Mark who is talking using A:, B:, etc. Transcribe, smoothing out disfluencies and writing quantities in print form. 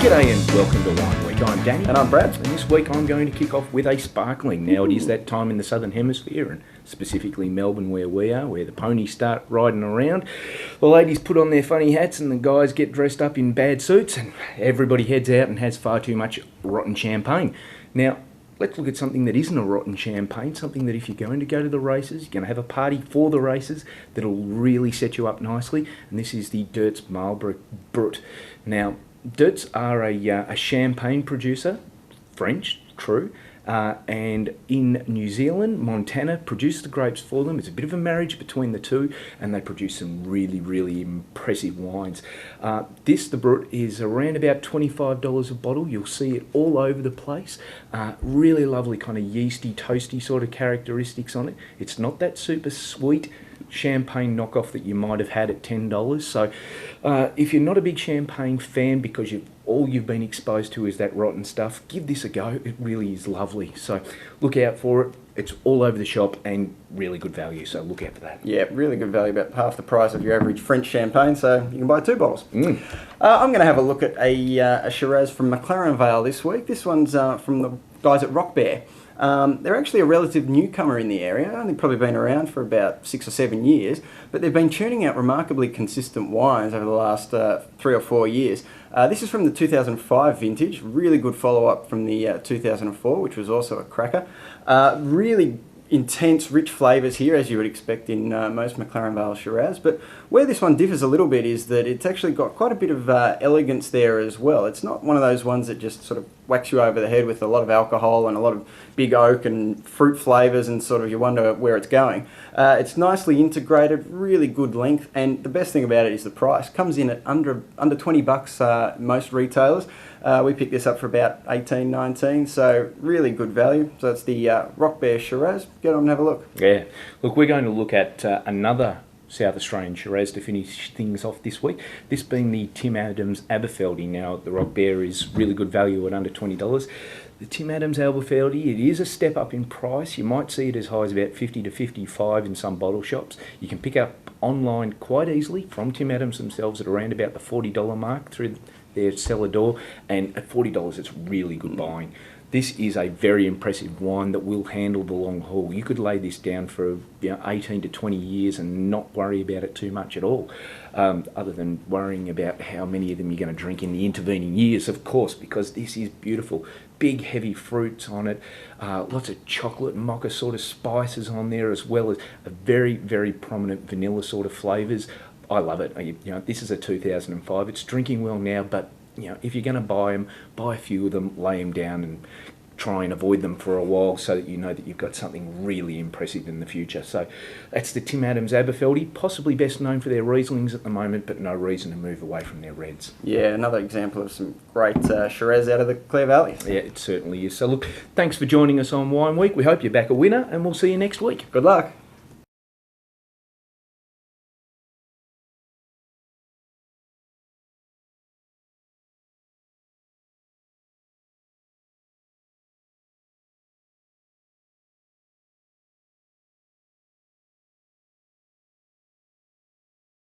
A: G'day and welcome to Wine Week. I'm Danny.
B: And I'm Brad.
A: And this week I'm going to kick off with a sparkling. Now it is that time in the Southern Hemisphere, and specifically Melbourne where we are, where the ponies start riding around. The ladies put on their funny hats and the guys get dressed up in bad suits, and everybody heads out and has far too much rotten champagne. Now, let's look at something that isn't a rotten champagne, something that if you're going to go to the races, you're going to have a party for the races, that'll really set you up nicely, and this is the Dirt's Marlborough Brut. Now, Dirt's are a champagne producer, French, true, and in New Zealand, Montana produce the grapes for them. It's a bit of a marriage between the two, and they produce some really, really impressive wines. The Brut, is around about $25 a bottle. You'll see it all over the place. Really lovely kind of yeasty, toasty sort of characteristics on it. It's not that super sweet champagne knockoff that you might have had at $10. So if you're not a big champagne fan because all you've been exposed to is that rotten stuff, give this a go. It really is lovely. So look out for it. It's all over the shop and really good value, so look out for that.
B: Yeah, really good value, about half the price of your average French champagne, so you can buy 2 bottles.
A: Mm.
B: I'm going to have a look at a shiraz from McLaren Vale this week. This one's from the guys at Rock Bear. They're actually a relative newcomer in the area, only probably been around for about 6 or 7 years, but they've been churning out remarkably consistent wines over the last 3 or 4 years. This is from the 2005 vintage, really good follow-up from the 2004, which was also a cracker. Really intense, rich flavours here, as you would expect in most McLaren Vale Shiraz. But where this one differs a little bit is that it's actually got quite a bit of elegance there as well. It's not one of those ones that just sort of whacks you over the head with a lot of alcohol and a lot of big oak and fruit flavours and sort of you wonder where it's going. It's nicely integrated, really good length, and the best thing about it is the price. Comes in at under $20 most retailers. We picked this up for about $18, $19, so really good value. So it's the Rock Bear Shiraz. Get on and have a look.
A: Yeah. Look, we're going to look at another South Australian Shiraz to finish things off this week. This being the Tim Adams Aberfeldy. Now, the Rock Bear is really good value at under $20. The Tim Adams Aberfeldy, it is a step up in price. You might see it as high as about $50 to $55 in some bottle shops. You can pick up online quite easily from Tim Adams themselves at around about the $40 mark through their cellar door, and at $40 it's really good buying. This is a very impressive wine that will handle the long haul. You could lay this down for 18 to 20 years and not worry about it too much at all, other than worrying about how many of them you're going to drink in the intervening years, of course, because this is beautiful. Big, heavy fruits on it, lots of chocolate and mocha sort of spices on there, as well as a very, very prominent vanilla sort of flavours. I love it. This is a 2005. It's drinking well now, but if you're going to buy them, buy a few of them, lay them down and try and avoid them for a while so that you know that you've got something really impressive in the future. So that's the Tim Adams Aberfeldy, possibly best known for their Rieslings at the moment, but no reason to move away from their reds.
B: Yeah, another example of some great Shiraz out of the Clare Valley.
A: Yeah, it certainly is. So look, thanks for joining us on Wine Week. We hope you're back a winner, and we'll see you next week.
B: Good luck.